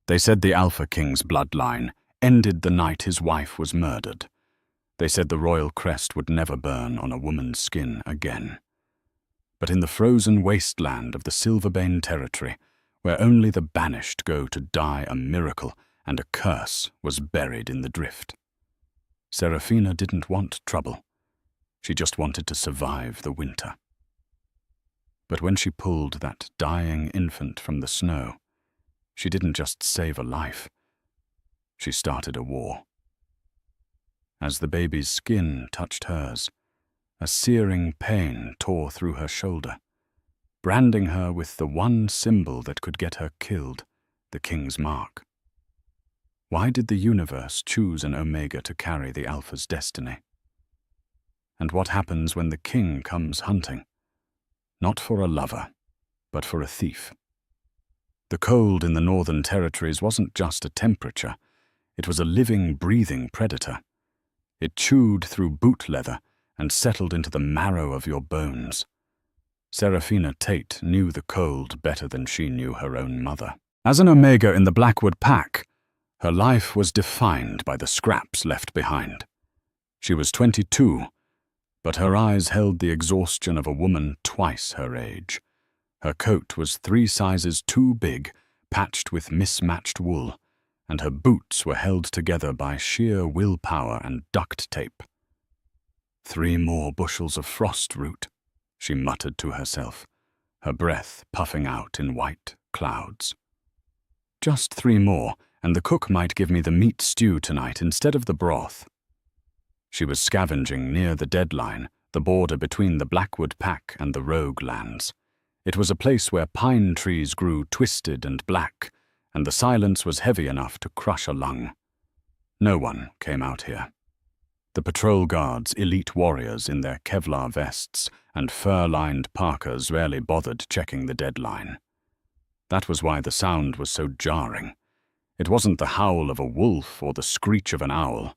They said the Alpha King's bloodline ended the night his wife was murdered. They said the royal crest would never burn on a woman's skin again. But in the frozen wasteland of the Silverbane territory, where only the banished go to die, a miracle and a curse was buried in the drift. Serafina didn't want trouble. She just wanted to survive the winter. But when she pulled that dying infant from the snow, she didn't just save a life. She started a war. As the baby's skin touched hers, a searing pain tore through her shoulder, branding her with the one symbol that could get her killed, the King's mark. Why did the universe choose an Omega to carry the Alpha's destiny? And what happens when the King comes hunting? Not for a lover, but for a thief. The cold in the Northern Territories wasn't just a temperature, it was a living, breathing predator. It chewed through boot leather and settled into the marrow of your bones. Serafina Tate knew the cold better than she knew her own mother. As an Omega in the Blackwood Pack, her life was defined by the scraps left behind. She was 22, but her eyes held the exhaustion of a woman twice her age. Her coat was 3 sizes too big, patched with mismatched wool, and her boots were held together by sheer willpower and duct tape. 3 more bushels of frost root, she muttered to herself, her breath puffing out in white clouds. Just 3 more, and the cook might give me the meat stew tonight instead of the broth. She was scavenging near the deadline, the border between the Blackwood Pack and the Rogue Lands. It was a place where pine trees grew twisted and black, and the silence was heavy enough to crush a lung. No one came out here. The patrol guards, elite warriors in their Kevlar vests and fur-lined parkas, rarely bothered checking the deadline. That was why the sound was so jarring. It wasn't the howl of a wolf or the screech of an owl.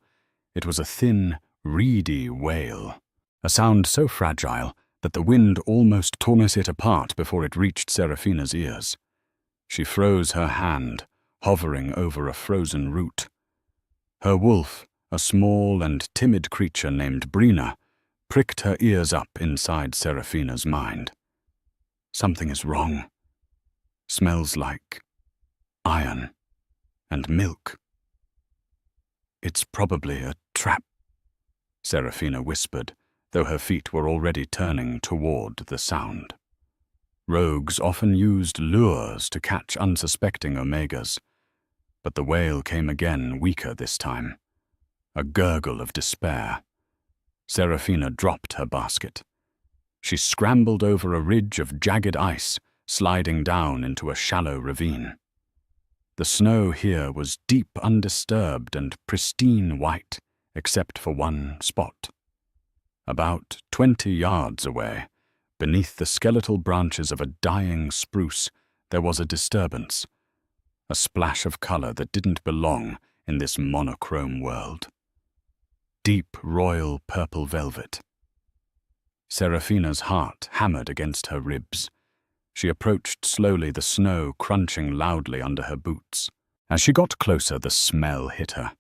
It was a thin, reedy wail, a sound so fragile that the wind almost tore it apart before it reached Serafina's ears. She froze her hand, hovering over a frozen root. Her wolf, a small and timid creature named Brina, pricked her ears up inside Serafina's mind. Something is wrong. Smells like iron and milk. It's probably a trap, Serafina whispered, though her feet were already turning toward the sound. Rogues often used lures to catch unsuspecting Omegas, but the wail came again, weaker this time. A gurgle of despair. Serafina dropped her basket. She scrambled over a ridge of jagged ice, sliding down into a shallow ravine. The snow here was deep, undisturbed, and pristine white, except for one spot. About 20 yards away, beneath the skeletal branches of a dying spruce, there was a disturbance, a splash of color that didn't belong in this monochrome world. Deep royal purple velvet. Serafina's heart hammered against her ribs. She approached slowly, the snow crunching loudly under her boots. As she got closer, the smell hit her.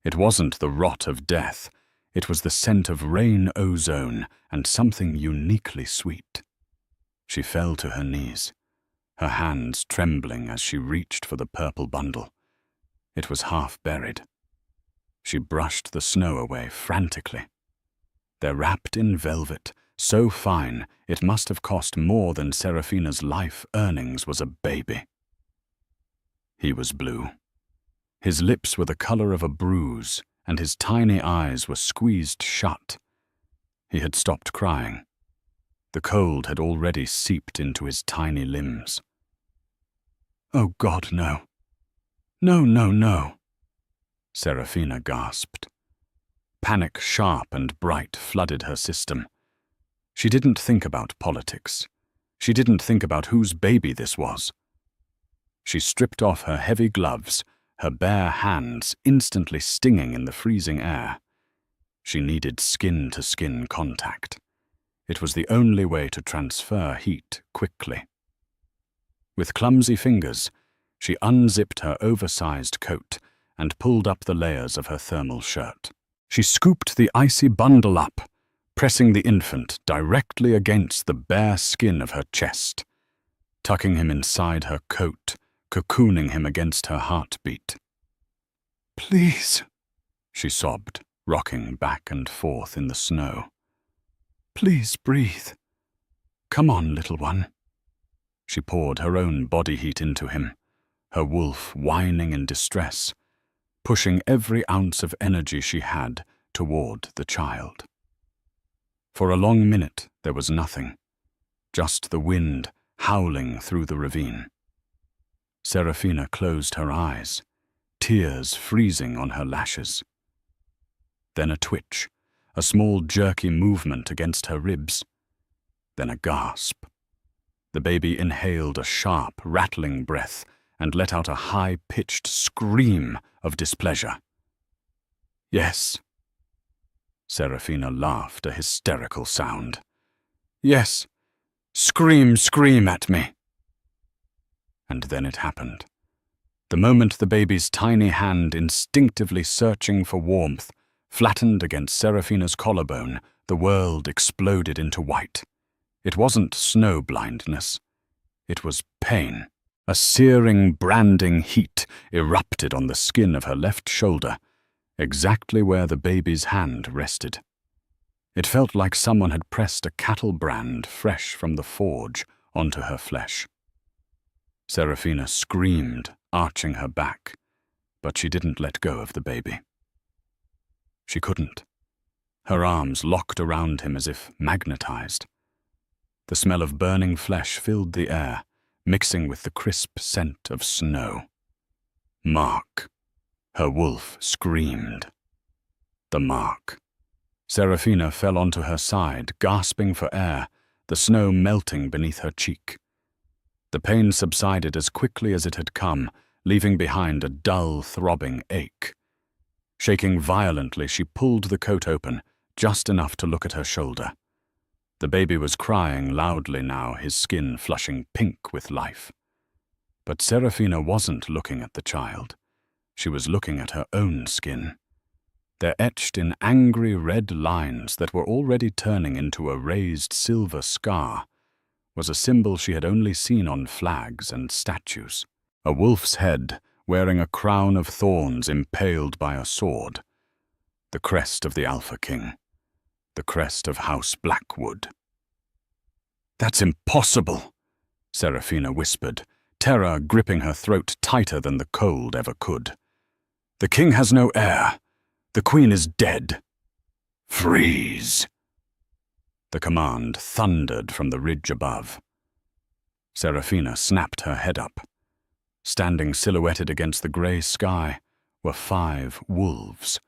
It wasn't the rot of death. It was the scent of rain ozone and something uniquely sweet. She fell to her knees, her hands trembling as she reached for the purple bundle. It was half buried. She brushed the snow away frantically. They're wrapped in velvet, so fine it must have cost more than Serafina's life earnings was a baby. He was blue. His lips were the color of a bruise, and his tiny eyes were squeezed shut. He had stopped crying. The cold had already seeped into his tiny limbs. "Oh God, no. No, no, no," Serafina gasped. Panic, sharp and bright, flooded her system. She didn't think about politics. She didn't think about whose baby this was. She stripped off her heavy gloves, her bare hands instantly stinging in the freezing air. She needed skin-to-skin contact. It was the only way to transfer heat quickly. With clumsy fingers, She unzipped her oversized coat and pulled up the layers of her thermal shirt. She scooped the icy bundle up, pressing the infant directly against the bare skin of her chest, tucking him inside her coat, cocooning him against her heartbeat. "Please," she sobbed, rocking back and forth in the snow. "Please breathe. Come on, little one." She poured her own body heat into him, her wolf whining in distress, pushing every ounce of energy she had toward the child. For a long minute there was nothing, just the wind howling through the ravine. Serafina closed her eyes, tears freezing on her lashes. Then a twitch, a small jerky movement against her ribs. Then a gasp. The baby inhaled a sharp, rattling breath and let out a high-pitched scream of displeasure. "Yes." Serafina laughed a hysterical sound. "Yes, scream at me." And then it happened. The moment the baby's tiny hand, instinctively searching for warmth, flattened against Serafina's collarbone, the world exploded into white. It wasn't snow blindness. It was pain. A searing, branding heat erupted on the skin of her left shoulder, exactly where the baby's hand rested. It felt like someone had pressed a cattle brand fresh from the forge onto her flesh. Serafina screamed, arching her back, but she didn't let go of the baby. She couldn't. Her arms locked around him as if magnetized. The smell of burning flesh filled the air, mixing with the crisp scent of snow. "Mark!" Her wolf screamed. The mark. Serafina fell onto her side, gasping for air, the snow melting beneath her cheek. The pain subsided as quickly as it had come, leaving behind a dull, throbbing ache. Shaking violently, she pulled the coat open, just enough to look at her shoulder. The baby was crying loudly now, his skin flushing pink with life. But Serafina wasn't looking at the child. She was looking at her own skin. There, etched in angry red lines that were already turning into a raised silver scar, was a symbol she had only seen on flags and statues. A wolf's head, wearing a crown of thorns impaled by a sword. The crest of the Alpha King. The crest of House Blackwood. "That's impossible," Serafina whispered, terror gripping her throat tighter than the cold ever could. "The king has no heir. The queen is dead." "Freeze!" The command thundered from the ridge above. Serafina snapped her head up. Standing silhouetted against the grey sky were 5 wolves.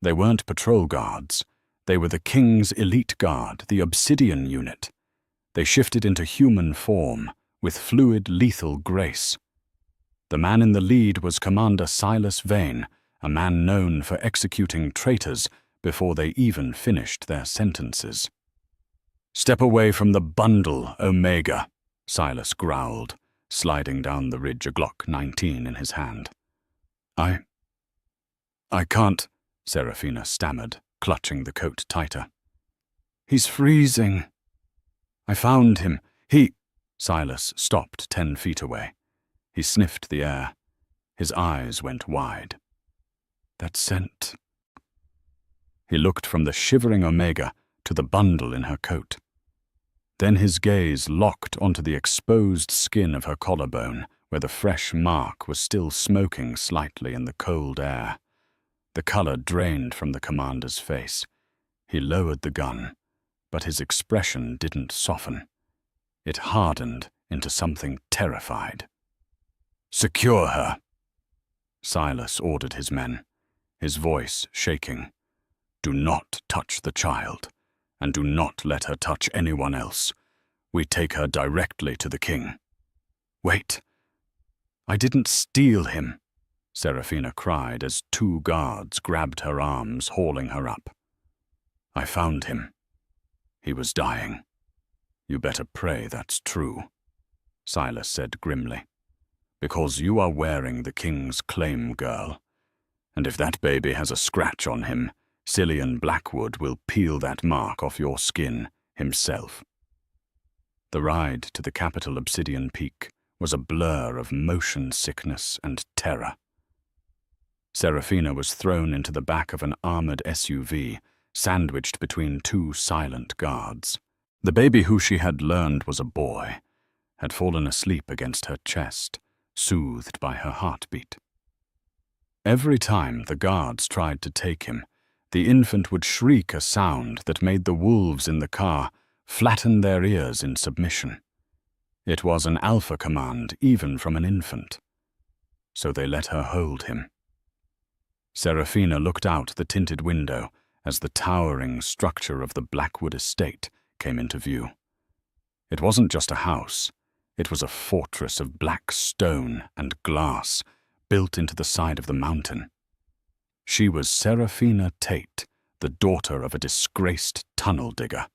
They weren't patrol guards. They were the king's elite guard, the Obsidian unit. They shifted into human form, with fluid, lethal grace. The man in the lead was Commander Silas Vane, a man known for executing traitors before they even finished their sentences. "Step away from the bundle, Omega," Silas growled, sliding down the ridge, a Glock 19 in his hand. I can't," Serafina stammered, clutching the coat tighter. "He's freezing. I found him. Silas stopped 10 feet away. He sniffed the air. His eyes went wide. "That scent." He looked from the shivering Omega to the bundle in her coat. Then his gaze locked onto the exposed skin of her collarbone, where the fresh mark was still smoking slightly in the cold air. The color drained from the commander's face. He lowered the gun, but his expression didn't soften. It hardened into something terrified. "Secure her," Silas ordered his men, his voice shaking. "Do not touch the child, and do not let her touch anyone else. We take her directly to the king." "Wait. I didn't steal him," Serafina cried as 2 guards grabbed her arms, hauling her up. "I found him. He was dying. You better pray that's true," Silas said grimly. Because you are wearing the king's claim, girl. And if that baby has a scratch on him, Cillian Blackwood will peel that mark off your skin himself." The ride to the capital Obsidian Peak was a blur of motion sickness and terror. Serafina was thrown into the back of an armored SUV, sandwiched between two silent guards. The baby, who she had learned was a boy, had fallen asleep against her chest, soothed by her heartbeat. Every time the guards tried to take him, the infant would shriek a sound that made the wolves in the car flatten their ears in submission. It was an alpha command, even from an infant. So they let her hold him. Serafina looked out the tinted window as the towering structure of the Blackwood estate came into view. It wasn't just a house. It was a fortress of black stone and glass built into the side of the mountain. She was Serafina Tate, the daughter of a disgraced tunnel digger.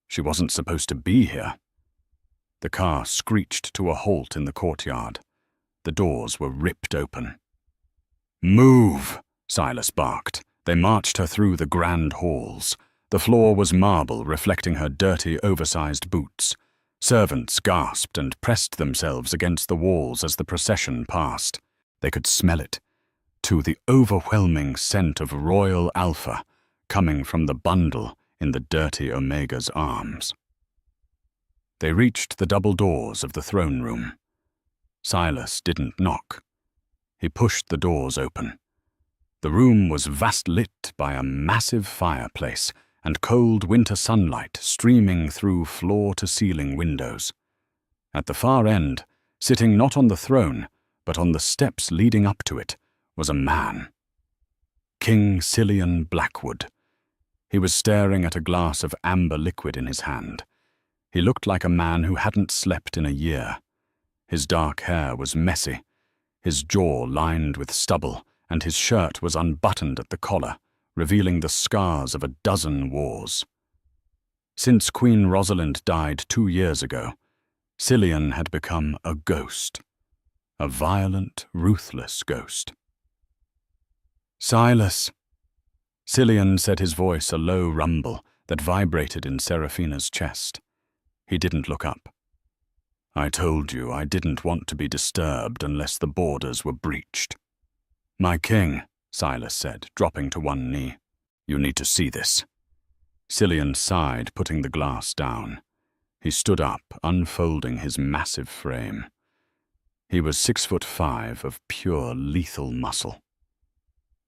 She wasn't supposed to be here. The car screeched to a halt in the courtyard. The doors were ripped open. "Move!" Silas barked. They marched her through the grand halls. The floor was marble, reflecting her dirty, oversized boots. Servants gasped and pressed themselves against the walls as the procession passed. They could smell it, to the overwhelming scent of royal alpha coming from the bundle in the dirty Omega's arms. They reached the double doors of the throne room. Silas didn't knock. He pushed the doors open. The room was vast-lit by a massive fireplace and cold winter sunlight streaming through floor-to-ceiling windows. At the far end, sitting not on the throne, but on the steps leading up to it, was a man. King Cillian Blackwood. He was staring at a glass of amber liquid in his hand. He looked like a man who hadn't slept in a year. His dark hair was messy, his jaw lined with stubble, and his shirt was unbuttoned at the collar, revealing the scars of a dozen wars. Since Queen Rosalind died 2 years ago, Cillian had become a ghost. A violent, ruthless ghost. "Silas!" Cillian said, his voice a low rumble that vibrated in Serafina's chest. He didn't look up. "I told you I didn't want to be disturbed unless the borders were breached." "My king," Silas said, dropping to one knee. "You need to see this." Cillian sighed, putting the glass down. He stood up, unfolding his massive frame. He was 6'5" of pure lethal muscle.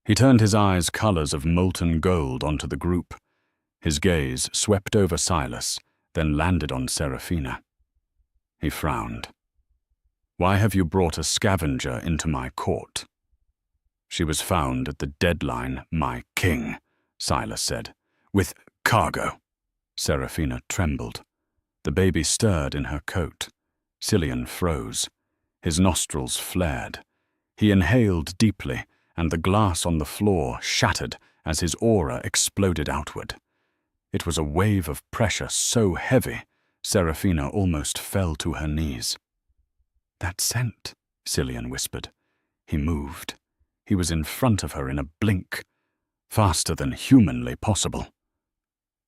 He turned his eyes colors of molten gold onto the group. His gaze swept over Silas, then landed on Serafina. He frowned. "Why have you brought a scavenger into my court?" "She was found at the deadline, my king," Silas said. "With cargo." Serafina trembled. The baby stirred in her coat. Cillian froze. His nostrils flared. He inhaled deeply, and the glass on the floor shattered as his aura exploded outward. It was a wave of pressure so heavy, Serafina almost fell to her knees. "That scent," Cillian whispered. He moved. He was in front of her in a blink, faster than humanly possible.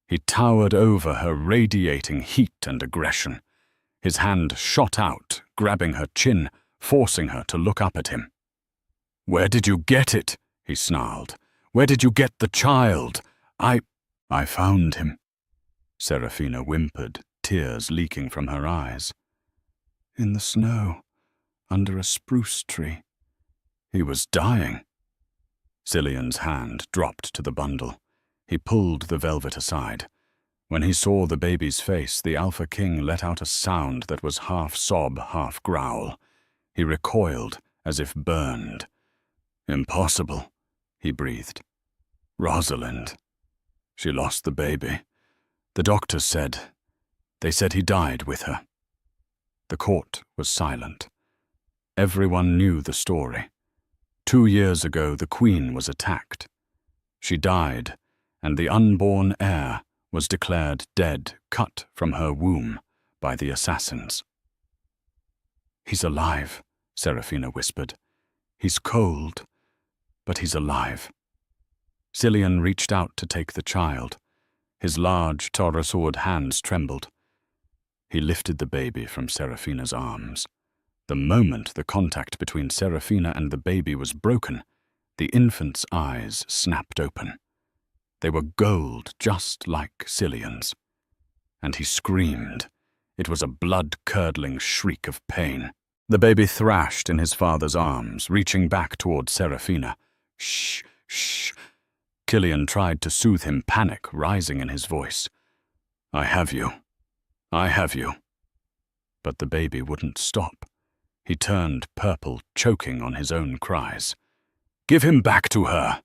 He towered over her, radiating heat and aggression. His hand shot out, grabbing her chin, forcing her to look up at him. "Where did you get it?" he snarled. "Where did you get the child? I found him." Serafina whimpered, tears leaking from her eyes. "In the snow, under a spruce tree. He was dying." Cillian's hand dropped to the bundle. He pulled the velvet aside. When he saw the baby's face, the Alpha King let out a sound that was half sob, half growl. He recoiled, as if burned. "Impossible," he breathed. "Rosalind. She lost the baby. The doctors said. They said he died with her." The court was silent. Everyone knew the story. 2 years ago, the Queen was attacked. She died, and the unborn heir was declared dead, cut from her womb by the assassins. "He's alive," Serafina whispered. "He's cold, but he's alive." Cillian reached out to take the child. His large, pterosaur hands trembled. He lifted the baby from Serafina's arms. The moment the contact between Serafina and the baby was broken, the infant's eyes snapped open. They were gold, just like Cillian's. And he screamed. It was a blood-curdling shriek of pain. The baby thrashed in his father's arms, reaching back toward Serafina. "Shh, shh." Cillian tried to soothe him, panic rising in his voice. "I have you. I have you." But the baby wouldn't stop. He turned purple, choking on his own cries. "Give him back to her,"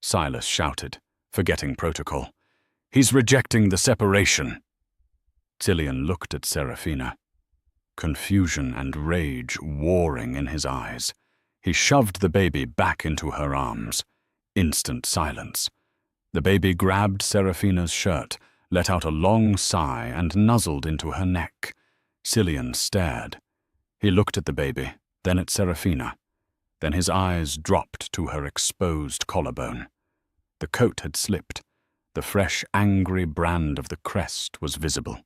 Silas shouted, forgetting protocol. "He's rejecting the separation." Cillian looked at Serafina, confusion and rage warring in his eyes. He shoved the baby back into her arms. Instant silence. The baby grabbed Serafina's shirt, let out a long sigh, and nuzzled into her neck. Cillian stared. He looked at the baby, then at Serafina. Then his eyes dropped to her exposed collarbone. The coat had slipped. The fresh, angry brand of the crest was visible.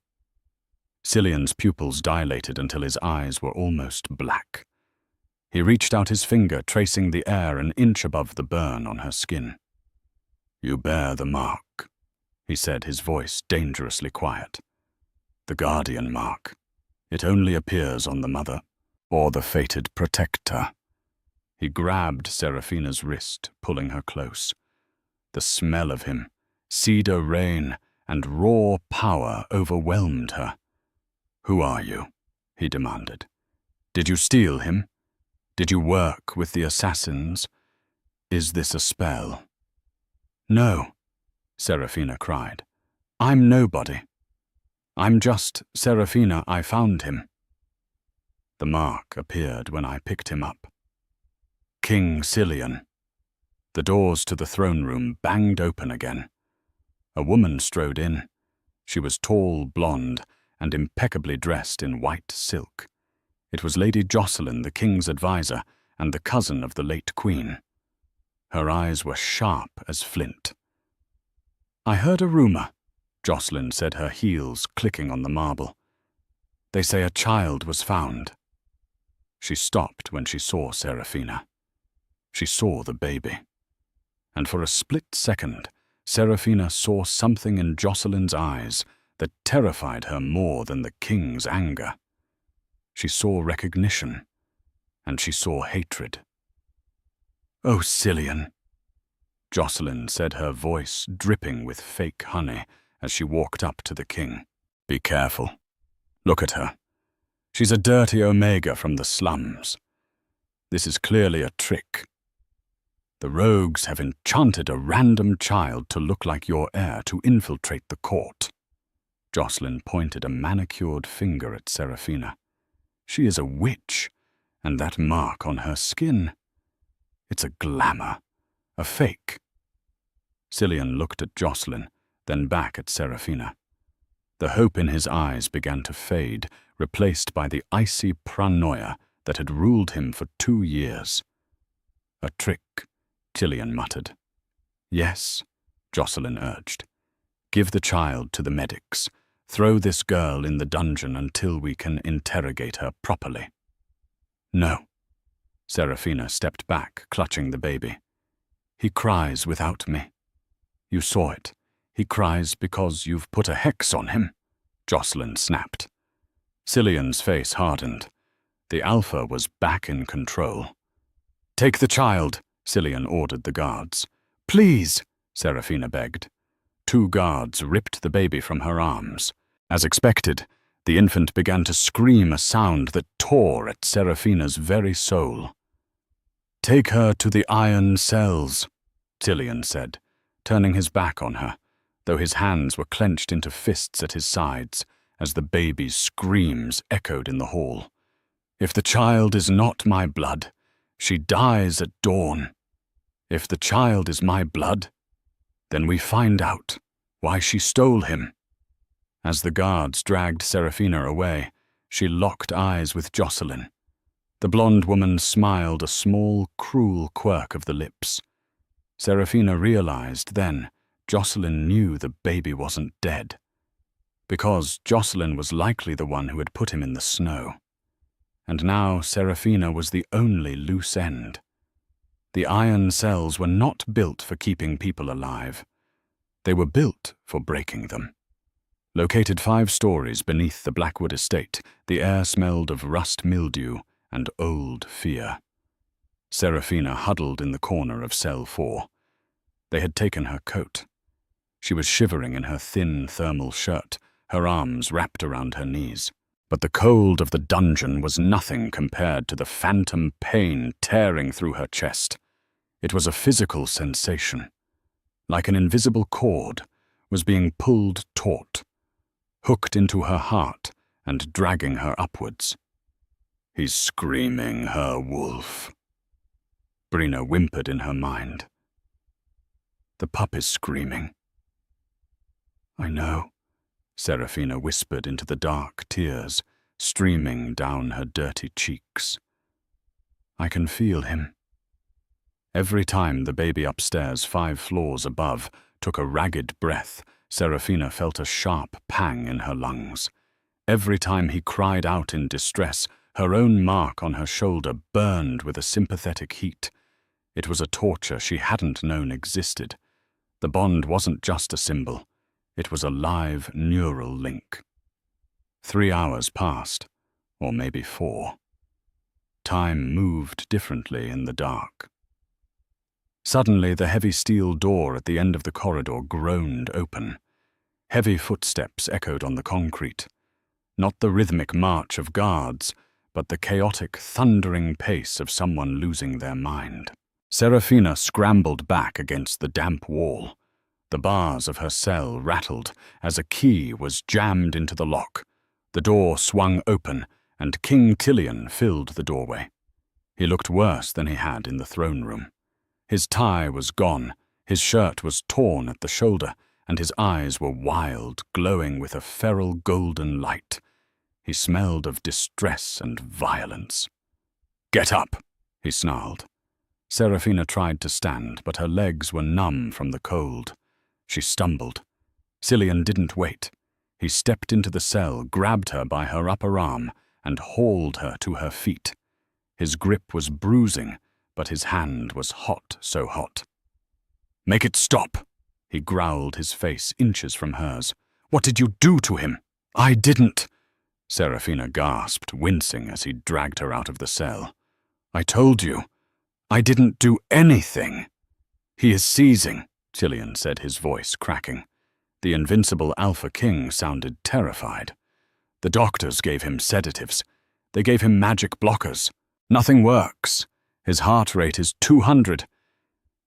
Cillian's pupils dilated until his eyes were almost black. He reached out his finger, tracing the air an inch above the burn on her skin. "You bear the mark," he said, his voice dangerously quiet. "The guardian mark. It only appears on the mother, or the fated protector." He grabbed Serafina's wrist, pulling her close. The smell of him, cedar rain, and raw power overwhelmed her. "Who are you?" he demanded. "Did you steal him? Did you work with the assassins? Is this a spell?" "No," Serafina cried. "I'm nobody. I'm just Serafina. I found him." The mark appeared when I picked him up. King Cillian. The doors to the throne room banged open again. A woman strode in. She was tall, blonde, and impeccably dressed in white silk. It was Lady Jocelyn, the king's advisor, and the cousin of the late queen. Her eyes were sharp as flint. "I heard a rumor," Jocelyn said, her heels clicking on the marble. "They say a child was found." She stopped when she saw Serafina. She saw the baby. And for a split second, Serafina saw something in Jocelyn's eyes that terrified her more than the king's anger. She saw recognition, and she saw hatred. "Oh, Cillian," Jocelyn said, her voice dripping with fake honey as she walked up to the king. "Be careful. Look at her. She's a dirty Omega from the slums. This is clearly a trick. The rogues have enchanted a random child to look like your heir to infiltrate the court." Jocelyn pointed a manicured finger at Serafina. "She is a witch, and that mark on her skin, it's a glamour, a fake." Cillian looked at Jocelyn, then back at Serafina. The hope in his eyes began to fade, replaced by the icy paranoia that had ruled him for 2 years. "A trick," Cillian muttered. "Yes," Jocelyn urged. "Give the child to the medics. Throw this girl in the dungeon until we can interrogate her properly." "No." Serafina stepped back, clutching the baby. "He cries without me. You saw it. He cries because you've put a hex on him," Jocelyn snapped. Cillian's face hardened. The Alpha was back in control. "Take the child," Cillian ordered the guards. "Please," Serafina begged. 2 guards ripped the baby from her arms. As expected, the infant began to scream a sound that tore at Serafina's very soul. "Take her to the iron cells," Cillian said, turning his back on her, though his hands were clenched into fists at his sides as the baby's screams echoed in the hall. "If the child is not my blood, she dies at dawn. If the child is my blood, then we find out why she stole him." As the guards dragged Serafina away, she locked eyes with Jocelyn. The blonde woman smiled a small, cruel quirk of the lips. Serafina realized then Jocelyn knew the baby wasn't dead, because Jocelyn was likely the one who had put him in the snow. And now Serafina was the only loose end. The iron cells were not built for keeping people alive. They were built for breaking them. Located 5 stories beneath the Blackwood estate, the air smelled of rust mildew and old fear. Serafina huddled in the corner of cell 4. They had taken her coat. She was shivering in her thin thermal shirt, her arms wrapped around her knees. But the cold of the dungeon was nothing compared to the phantom pain tearing through her chest. It was a physical sensation, like an invisible cord was being pulled taut, hooked into her heart and dragging her upwards. "He's screaming her wolf," Brina whimpered in her mind. "The pup is screaming." "I know," Serafina whispered into the dark, tears streaming down her dirty cheeks. "I can feel him." Every time the baby upstairs 5 floors above took a ragged breath, Serafina felt a sharp pang in her lungs. Every time he cried out in distress, her own mark on her shoulder burned with a sympathetic heat. It was a torture she hadn't known existed. The bond wasn't just a symbol. It was a live neural link. 3 hours passed, or maybe 4. Time moved differently in the dark. Suddenly, the heavy steel door at the end of the corridor groaned open. Heavy footsteps echoed on the concrete. Not the rhythmic march of guards, but the chaotic, thundering pace of someone losing their mind. Serafina scrambled back against the damp wall. The bars of her cell rattled as a key was jammed into the lock. The door swung open, and King Tilion filled the doorway. He looked worse than he had in the throne room. His tie was gone, his shirt was torn at the shoulder, and his eyes were wild, glowing with a feral golden light. He smelled of distress and violence. "Get up," he snarled. Serafina tried to stand, but her legs were numb from the cold. She stumbled. Tilion didn't wait. He stepped into the cell, grabbed her by her upper arm, and hauled her to her feet. His grip was bruising, but his hand was hot, so hot. "Make it stop," he growled, his face inches from hers. "What did you do to him?" "I didn't," Serafina gasped, wincing as he dragged her out of the cell. "I told you. I didn't do anything." "He is seizing," Tilion said, his voice cracking. The invincible Alpha King sounded terrified. "The doctors gave him sedatives. They gave him magic blockers. Nothing works. His heart rate is 200.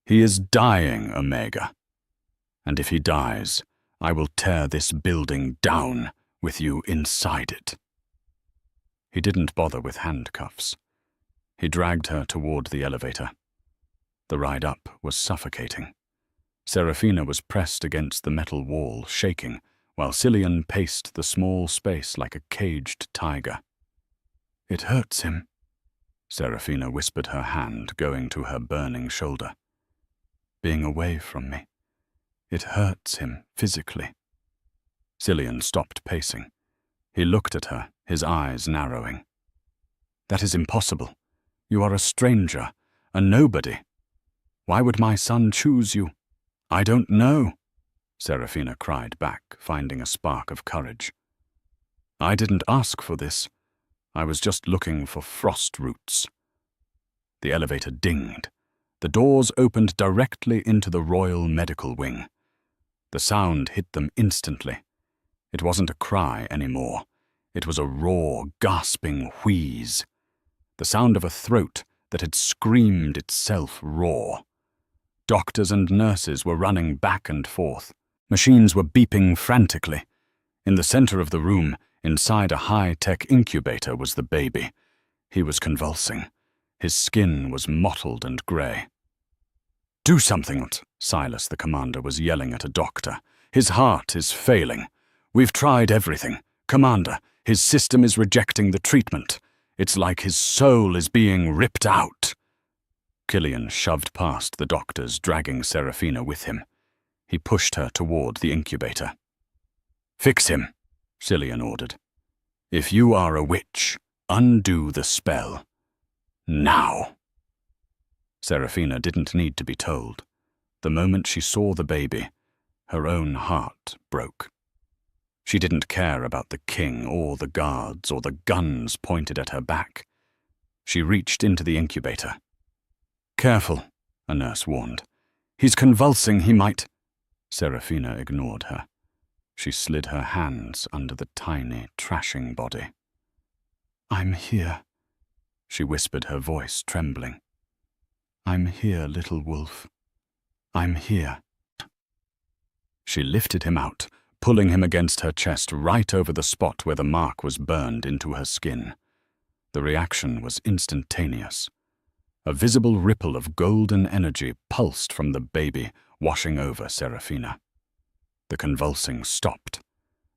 He is dying, Omega. And if he dies, I will tear this building down with you inside it." He didn't bother with handcuffs. He dragged her toward the elevator. The ride up was suffocating. Serafina was pressed against the metal wall, shaking, while Tilion paced the small space like a caged tiger. "It hurts him," Serafina whispered, her hand going to her burning shoulder. "Being away from me. It hurts him physically." Tilion stopped pacing. He looked at her, his eyes narrowing. "That is impossible. You are a stranger, a nobody. Why would my son choose you?" "I don't know," Serafina cried back, finding a spark of courage. "I didn't ask for this. I was just looking for frost roots." The elevator dinged. The doors opened directly into the Royal Medical Wing. The sound hit them instantly. It wasn't a cry anymore. It was a raw, gasping wheeze. The sound of a throat that had screamed itself raw. Doctors and nurses were running back and forth. Machines were beeping frantically. In the center of the room, inside a high-tech incubator, was the baby. He was convulsing. His skin was mottled and grey. "Do something!" Silas, the commander, was yelling at a doctor. "His heart is failing. We've tried everything. Commander, his system is rejecting the treatment. It's like his soul is being ripped out. Killian shoved past the doctors, dragging Serafina with him. He pushed her toward the incubator. "Fix him," Cillian ordered. "If you are a witch, undo the spell. Now." Serafina didn't need to be told. The moment she saw the baby, her own heart broke. She didn't care about the king or the guards or the guns pointed at her back. She reached into the incubator. "Careful," a nurse warned. "He's convulsing, he might—" Serafina ignored her. She slid her hands under the tiny, trashing body. "I'm here," she whispered, her voice trembling. "I'm here, little wolf. I'm here." She lifted him out, pulling him against her chest right over the spot where the mark was burned into her skin. The reaction was instantaneous. A visible ripple of golden energy pulsed from the baby, washing over Serafina. The convulsing stopped.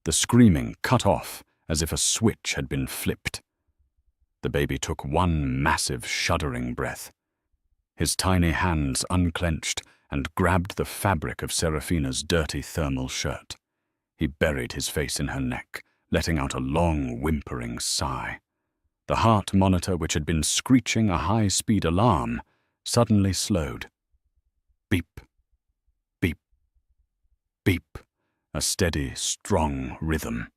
The screaming cut off as if a switch had been flipped. The baby took one massive, shuddering breath. His tiny hands unclenched and grabbed the fabric of Serafina's dirty thermal shirt. He buried his face in her neck, letting out a long, whimpering sigh. The heart monitor, which had been screeching a high-speed alarm, suddenly slowed. Beep, beep, beep, a steady, strong rhythm.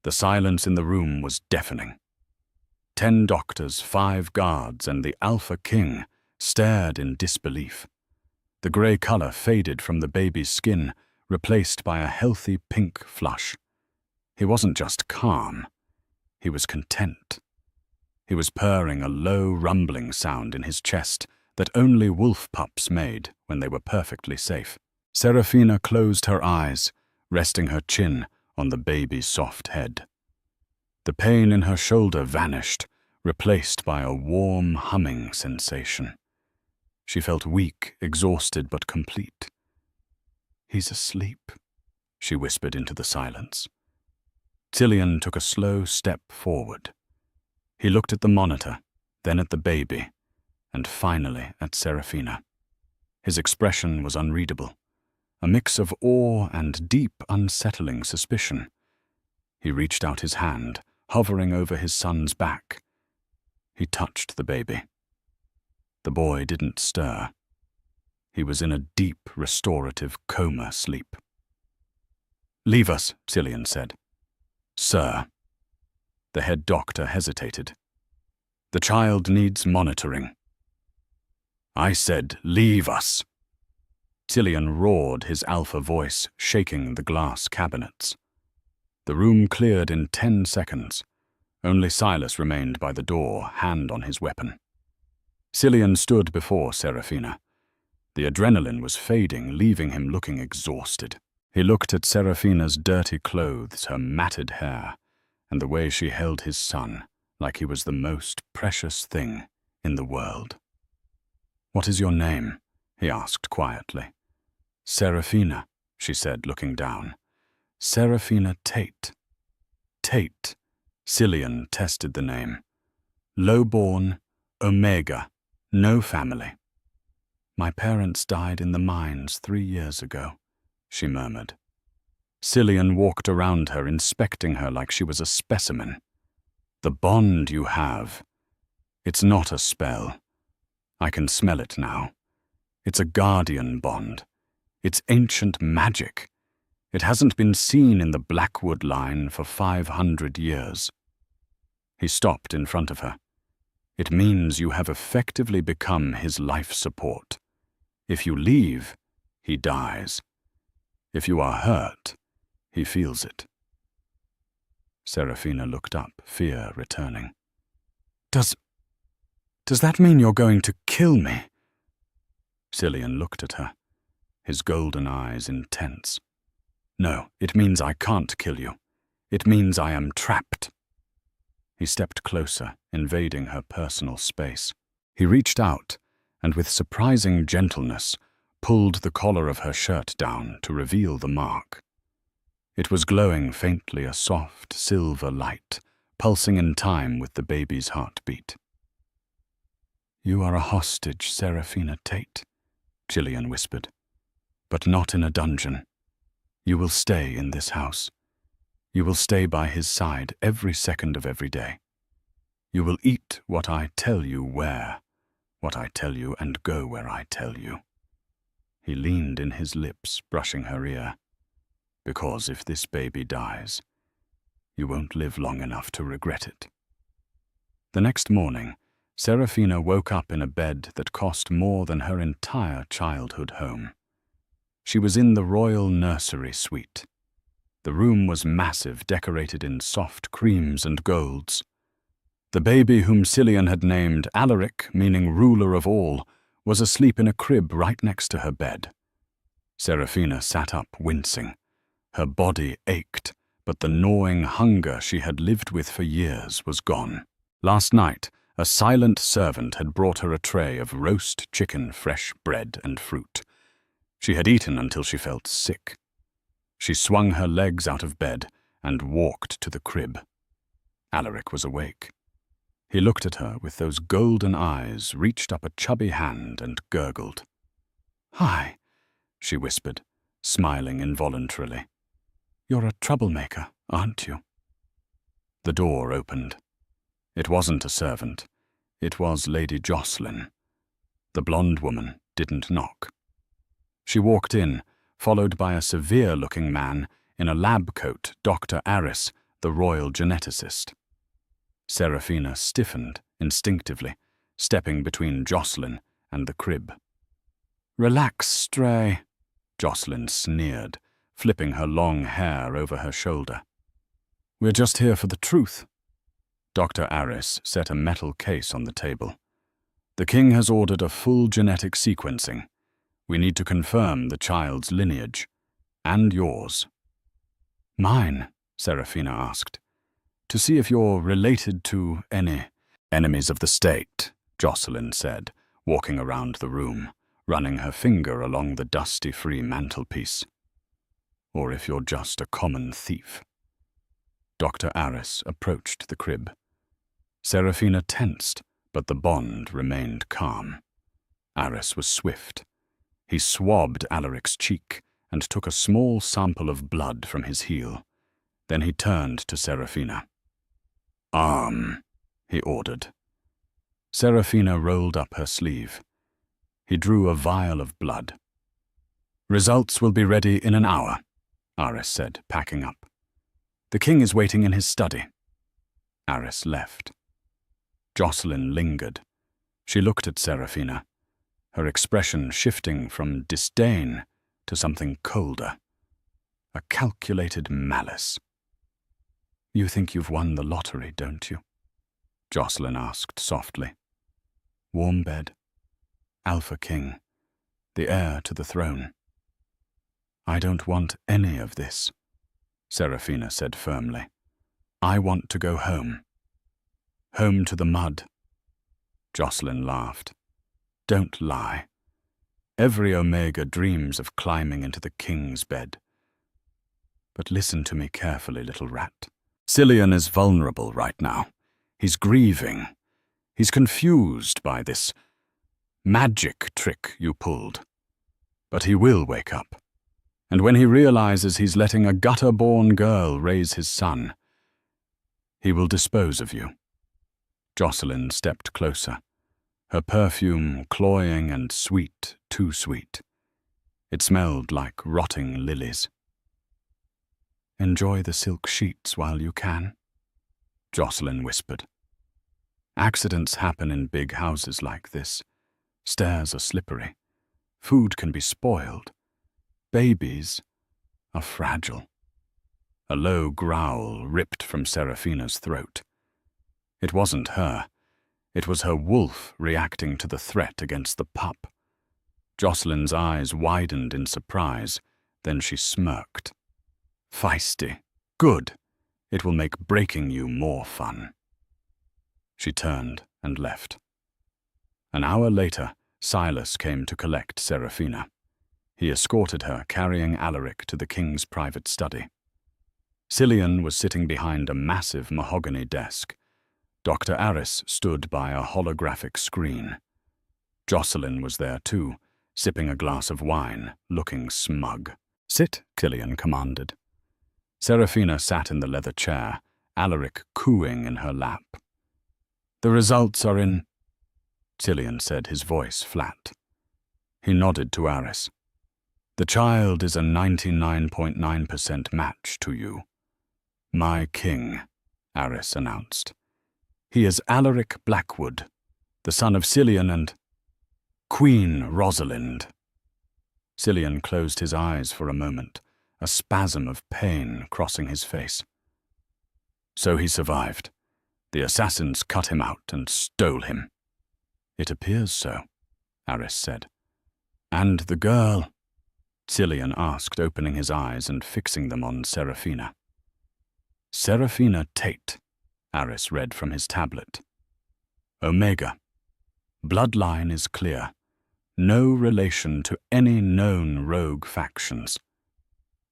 The silence in the room was deafening. 10 doctors, 5 guards, and the Alpha King stared in disbelief. The grey color faded from the baby's skin, replaced by a healthy pink flush. He wasn't just calm, he was content. He was purring a low, rumbling sound in his chest that only wolf pups made when they were perfectly safe. Serafina closed her eyes, resting her chin on the baby's soft head. The pain in her shoulder vanished, replaced by a warm, humming sensation. She felt weak, exhausted, but complete. "He's asleep," she whispered into the silence. Cillian took a slow step forward. He looked at the monitor, then at the baby, and finally at Serafina. His expression was unreadable, a mix of awe and deep, unsettling suspicion. He reached out his hand, hovering over his son's back. He touched the baby. The boy didn't stir. He was in a deep, restorative coma sleep. "Leave us," Cillian said. "Sir." The head doctor hesitated. "The child needs monitoring." "I said, leave us." Cillian roared, his alpha voice shaking the glass cabinets. The room cleared in 10 seconds. Only Silas remained by the door, hand on his weapon. Cillian stood before Serafina. The adrenaline was fading, leaving him looking exhausted. He looked at Serafina's dirty clothes, her matted hair, and the way she held his son like he was the most precious thing in the world. "What is your name?" he asked quietly. "Serafina," she said, looking down. "Serafina Tate." Tate. Cillian tested the name. "Low-born, Omega, no family." "My parents died in the mines 3 years ago," she murmured. Cillian walked around her, inspecting her like she was a specimen. "The bond you have. It's not a spell. I can smell it now. It's a guardian bond. It's ancient magic. It hasn't been seen in the Blackwood line for 500 years. He stopped in front of her. "It means you have effectively become his life support. If you leave, he dies. If you are hurt, he feels it." Serafina looked up, fear returning. Does that mean you're going to kill me?" Cillian looked at her, his golden eyes intense. "No, it means I can't kill you. It means I am trapped." He stepped closer, invading her personal space. He reached out, and with surprising gentleness, pulled the collar of her shirt down to reveal the mark. It was glowing faintly, a soft silver light, pulsing in time with the baby's heartbeat. "You are a hostage, Seraphina Tate," Gillian whispered. "But not in a dungeon. You will stay in this house. You will stay by his side every second of every day. You will eat what I tell you, wear what I tell you, and go where I tell you." He leaned in his lips, brushing her ear. "Because if this baby dies, you won't live long enough to regret it." The next morning, Seraphina woke up in a bed that cost more than her entire childhood home. She was in the royal nursery suite. The room was massive, decorated in soft creams and golds. The baby, whom Cillian had named Alaric, meaning ruler of all, was asleep in a crib right next to her bed. Seraphina sat up, wincing. Her body ached, but the gnawing hunger she had lived with for years was gone. Last night, a silent servant had brought her a tray of roast chicken, fresh bread, and fruit. She had eaten until she felt sick. She swung her legs out of bed and walked to the crib. Alaric was awake. He looked at her with those golden eyes, reached up a chubby hand, and gurgled. "Hi," she whispered, smiling involuntarily. "You're a troublemaker, aren't you?" The door opened. It wasn't a servant. It was Lady Jocelyn. The blonde woman didn't knock. She walked in, followed by a severe-looking man in a lab coat, Dr. Aris, the royal geneticist. Seraphina stiffened instinctively, stepping between Jocelyn and the crib. "Relax, Stray," Jocelyn sneered, flipping her long hair over her shoulder. "We're just here for the truth." Dr. Aris set a metal case on the table. "The king has ordered a full genetic sequencing. We need to confirm the child's lineage. And yours." "Mine?" Seraphina asked. "To see if you're related to any enemies of the state," Jocelyn said, walking around the room, running her finger along the dusty-free mantelpiece. "Or if you're just a common thief." Dr. Aris approached the crib. Seraphina tensed, but the bond remained calm. Aris was swift. He swabbed Alaric's cheek and took a small sample of blood from his heel. Then he turned to Seraphina. "Arm," he ordered. Seraphina rolled up her sleeve. He drew a vial of blood. "Results will be ready in an hour," Aris said, packing up. "The king is waiting in his study." Aris left. Jocelyn lingered. She looked at Seraphina, her expression shifting from disdain to something colder. A calculated malice. "You think you've won the lottery, don't you?" Jocelyn asked softly. "Warm bed, Alpha King, the heir to the throne." "I don't want any of this," Seraphina said firmly. "I want to go home. Home to the mud." Jocelyn laughed. "Don't lie. Every Omega dreams of climbing into the king's bed. But listen to me carefully, little rat. Cillian is vulnerable right now. He's grieving. He's confused by this magic trick you pulled. But he will wake up. And when he realizes he's letting a gutter-born girl raise his son, he will dispose of you." Jocelyn stepped closer, her perfume cloying and sweet, too sweet. It smelled like rotting lilies. "Enjoy the silk sheets while you can," Jocelyn whispered. "Accidents happen in big houses like this. Stairs are slippery. Food can be spoiled. Babies are fragile." A low growl ripped from Seraphina's throat. It wasn't her. It was her wolf reacting to the threat against the pup. Jocelyn's eyes widened in surprise, then she smirked. "Feisty. Good. It will make breaking you more fun." She turned and left. An hour later, Silas came to collect Seraphina. He escorted her, carrying Alaric to the king's private study. Cillian was sitting behind a massive mahogany desk. Dr. Aris stood by a holographic screen. Jocelyn was there too, sipping a glass of wine, looking smug. "Sit," Cillian commanded. Serafina sat in the leather chair, Alaric cooing in her lap. "The results are in," Cillian said, his voice flat. He nodded to Aris. "The child is a 99.9% match to you." "My king," Aris announced. "He is Alaric Blackwood, the son of Cillian and Queen Rosalind." Cillian closed his eyes for a moment, a spasm of pain crossing his face. "So he survived. The assassins cut him out and stole him." "It appears so," Aris said. "And the girl?" Cillian asked, opening his eyes and fixing them on Serafina. "Serafina Tate," Aris read from his tablet. "Omega. Bloodline is clear. No relation to any known rogue factions."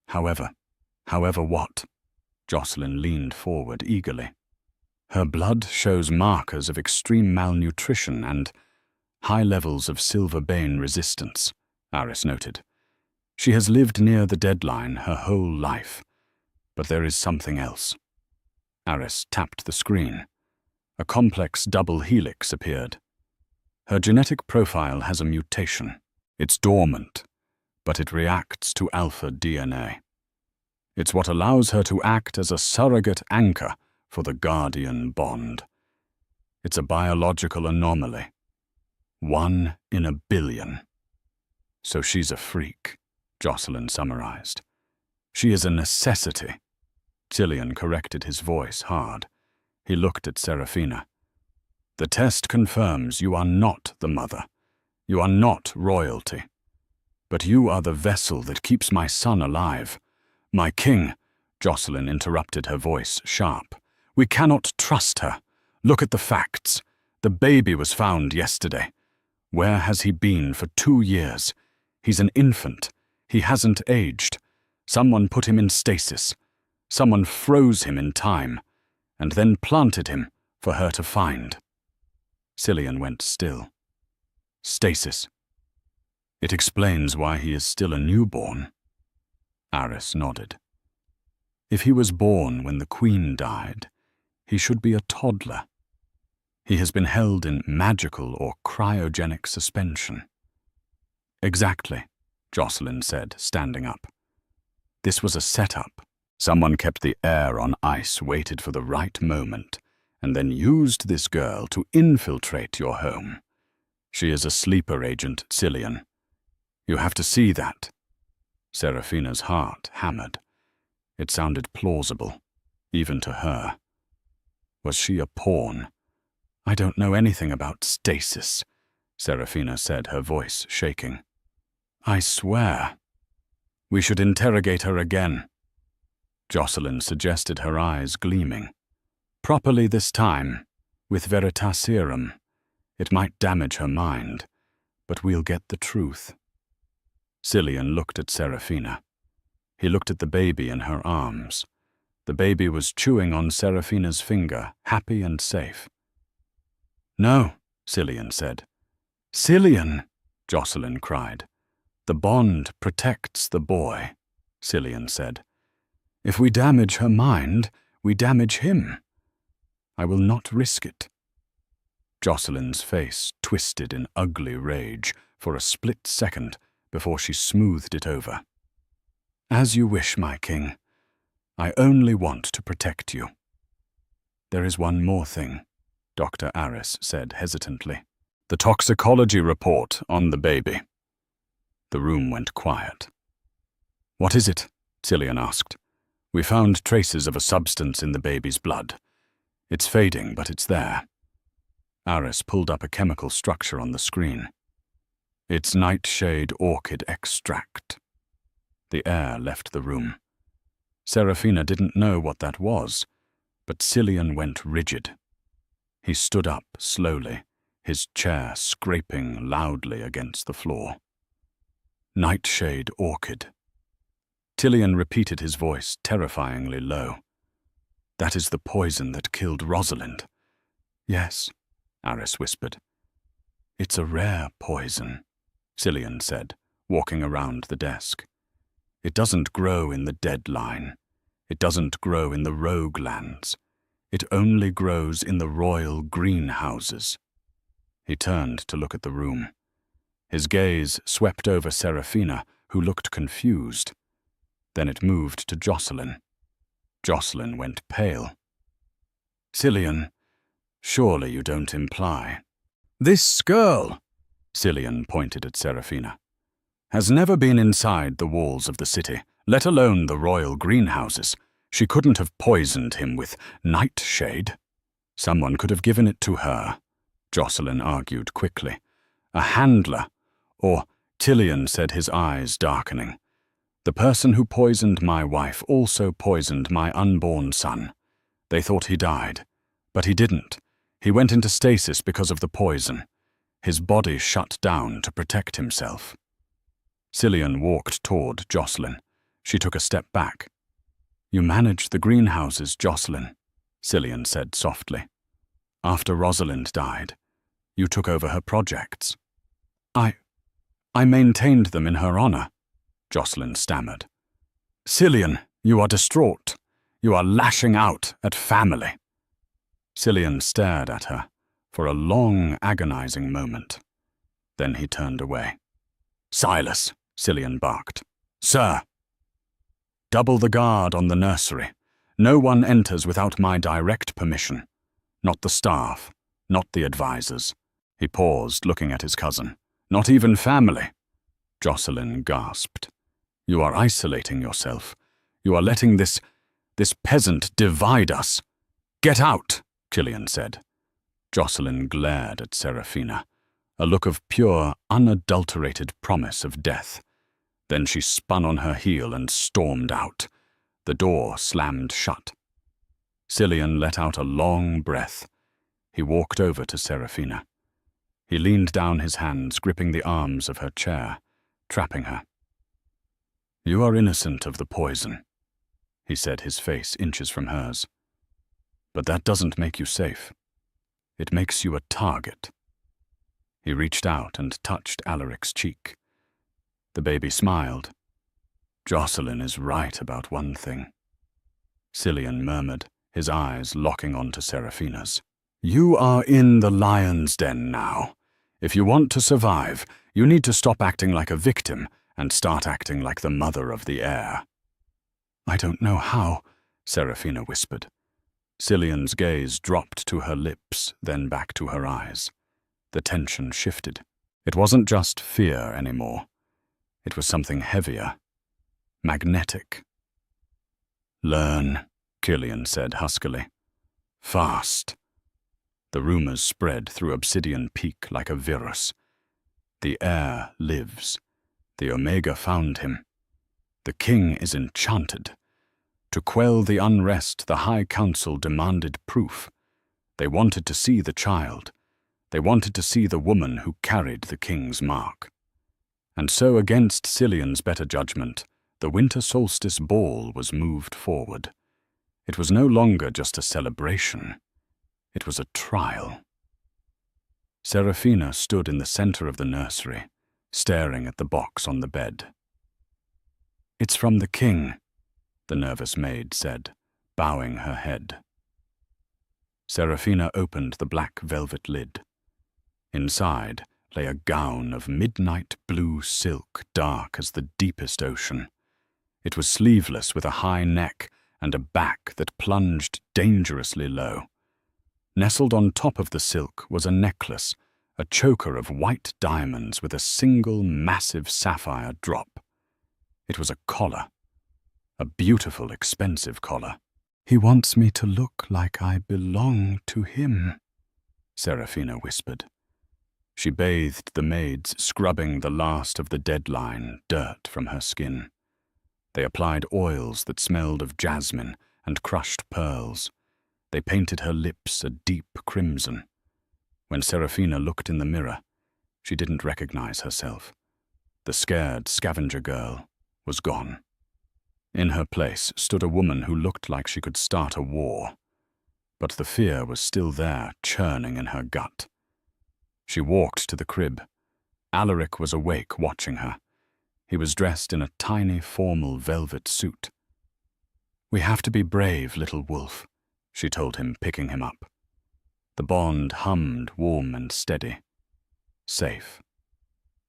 However what?" Jocelyn leaned forward eagerly. "Her blood shows markers of extreme malnutrition and high levels of silverbane resistance," Aris noted. "She has lived near the deadline her whole life. But there is something else." Aris tapped the screen. A complex double helix appeared. "Her genetic profile has a mutation. It's dormant, but it reacts to alpha DNA. It's what allows her to act as a surrogate anchor for the guardian bond. It's a biological anomaly. 1 in a billion. So she's a freak," Jocelyn summarized. "She is a necessity." Cillian corrected his voice hard. He looked at Serafina. "The test confirms you are not the mother. You are not royalty. But you are the vessel that keeps my son alive. My king," Jocelyn interrupted, her voice sharp. "We cannot trust her. Look at the facts. The baby was found yesterday. Where has he been for 2 years? He's an infant. He hasn't aged. Someone put him in stasis. Someone froze him in time, and then planted him for her to find." Cillian went still. "Stasis. It explains why he is still a newborn." Aris nodded. "If he was born when the Queen died, he should be a toddler. He has been held in magical or cryogenic suspension." "Exactly," Jocelyn said, standing up. "This was a setup. Someone kept the air on ice, waited for the right moment, and then used this girl to infiltrate your home. She is a sleeper agent, Cillian. You have to see that." Serafina's heart hammered. It sounded plausible, even to her. Was she a pawn? "I don't know anything about stasis," Serafina said, her voice shaking. "I swear." "We should interrogate her again," Jocelyn suggested, her eyes gleaming. "Properly this time, with Veritaserum. It might damage her mind, but we'll get the truth." Cillian looked at Serafina. He looked at the baby in her arms. The baby was chewing on Serafina's finger, happy and safe. "No," Cillian said. "Cillian!" Jocelyn cried. "The bond protects the boy," Cillian said. "If we damage her mind, we damage him. I will not risk it." Jocelyn's face twisted in ugly rage for a split second before she smoothed it over. "As you wish, my king. I only want to protect you." "There is one more thing," Dr. Aris said hesitantly. "The toxicology report on the baby." The room went quiet. "What is it?" Cillian asked. "We found traces of a substance in the baby's blood. It's fading, but it's there." Aris pulled up a chemical structure on the screen. "It's nightshade orchid extract." The air left the room. Serafina didn't know what that was, but Cillian went rigid. He stood up slowly, his chair scraping loudly against the floor. "Nightshade orchid. Tilion repeated his voice terrifyingly low. "That is the poison that killed Rosalind." "Yes," Aris whispered. "It's a rare poison," Cillian said, walking around the desk. "It doesn't grow in the Deadline. It doesn't grow in the Rogue Lands. It only grows in the royal greenhouses." He turned to look at the room. His gaze swept over Seraphina, who looked confused. Then it moved to Jocelyn. Jocelyn went pale. "Cillian, surely you don't imply—" "This girl," Cillian pointed at Seraphina, "has never been inside the walls of the city, let alone the royal greenhouses. She couldn't have poisoned him with nightshade." "Someone could have given it to her," Jocelyn argued quickly. "A handler, or—" Tilion said, his eyes darkening. "The person who poisoned my wife also poisoned my unborn son. They thought he died, but he didn't. He went into stasis because of the poison. His body shut down to protect himself." Cillian walked toward Jocelyn. She took a step back. "You managed the greenhouses, Jocelyn," Cillian said softly. "After Rosalind died, you took over her projects." I maintained them in her honor," Jocelyn stammered. "Cillian, you are distraught. You are lashing out at family." Cillian stared at her for a long, agonizing moment. Then he turned away. "Silas," Cillian barked. "Sir." "Double the guard on the nursery. No one enters without my direct permission. Not the staff, not the advisors." He paused, looking at his cousin. "Not even family." Jocelyn gasped. "You are isolating yourself. You are letting this peasant divide us." "Get out," Cillian said. Jocelyn glared at Seraphina, a look of pure, unadulterated promise of death. Then she spun on her heel and stormed out. The door slammed shut. Cillian let out a long breath. He walked over to Seraphina. He leaned down, his hands gripping the arms of her chair, trapping her. "You are innocent of the poison," he said, his face inches from hers. "But that doesn't make you safe. It makes you a target." He reached out and touched Alaric's cheek. The baby smiled. "Jocelyn is right about one thing," Cillian murmured, his eyes locking onto Seraphina's. "You are in the lion's den now. If you want to survive, you need to stop acting like a victim and start acting like the mother of the heir." "I don't know how," Seraphina whispered. Cillian's gaze dropped to her lips, then back to her eyes. The tension shifted. It wasn't just fear anymore. It was something heavier, magnetic. "Learn," Cillian said huskily. "Fast." The rumors spread through Obsidian Peak like a virus. The heir lives. The Omega found him. The king is enchanted. To quell the unrest, the High Council demanded proof. They wanted to see the child. They wanted to see the woman who carried the king's mark. And so, against Cillian's better judgment, the winter solstice ball was moved forward. It was no longer just a celebration. It was a trial. Seraphina stood in the center of the nursery, staring at the box on the bed. "It's from the king," the nervous maid said, bowing her head. Seraphina opened the black velvet lid. Inside lay a gown of midnight blue silk, dark as the deepest ocean. It was sleeveless, with a high neck and a back that plunged dangerously low. Nestled on top of the silk was a necklace, a choker of white diamonds with a single massive sapphire drop. It was a collar, a beautiful, expensive collar. "He wants me to look like I belong to him," Seraphina whispered. She bathed the maids, scrubbing the last of the Deadline dirt from her skin. They applied oils that smelled of jasmine and crushed pearls. They painted her lips a deep crimson. When Seraphina looked in the mirror, she didn't recognize herself. The scared scavenger girl was gone. In her place stood a woman who looked like she could start a war. But the fear was still there, churning in her gut. She walked to the crib. Alaric was awake, watching her. He was dressed in a tiny, formal velvet suit. "We have to be brave, little wolf," she told him, picking him up. The bond hummed warm and steady. Safe.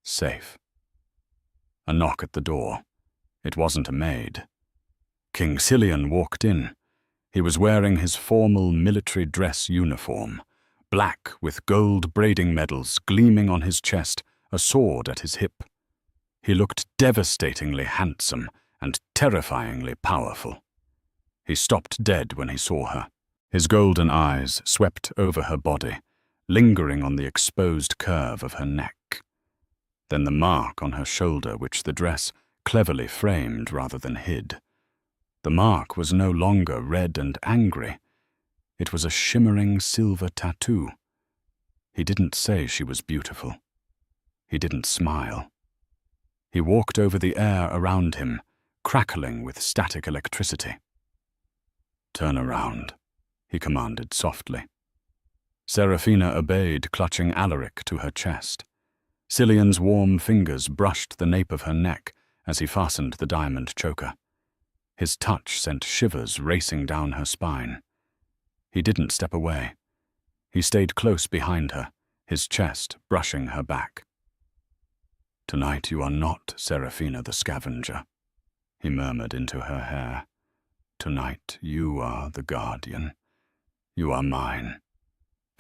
Safe. A knock at the door. It wasn't a maid. King Cillian walked in. He was wearing his formal military dress uniform, black with gold braiding medals gleaming on his chest, a sword at his hip. He looked devastatingly handsome and terrifyingly powerful. He stopped dead when he saw her. His golden eyes swept over her body, lingering on the exposed curve of her neck. Then the mark on her shoulder, which the dress cleverly framed rather than hid. The mark was no longer red and angry. It was a shimmering silver tattoo. He didn't say she was beautiful. He didn't smile. He walked over the air around him, crackling with static electricity. "Turn around," he commanded softly. Serafina obeyed, clutching Alaric to her chest. Cillian's warm fingers brushed the nape of her neck as he fastened the diamond choker. His touch sent shivers racing down her spine. He didn't step away. He stayed close behind her, his chest brushing her back. "Tonight you are not Serafina the scavenger," he murmured into her hair. "Tonight you are the guardian. You are mine.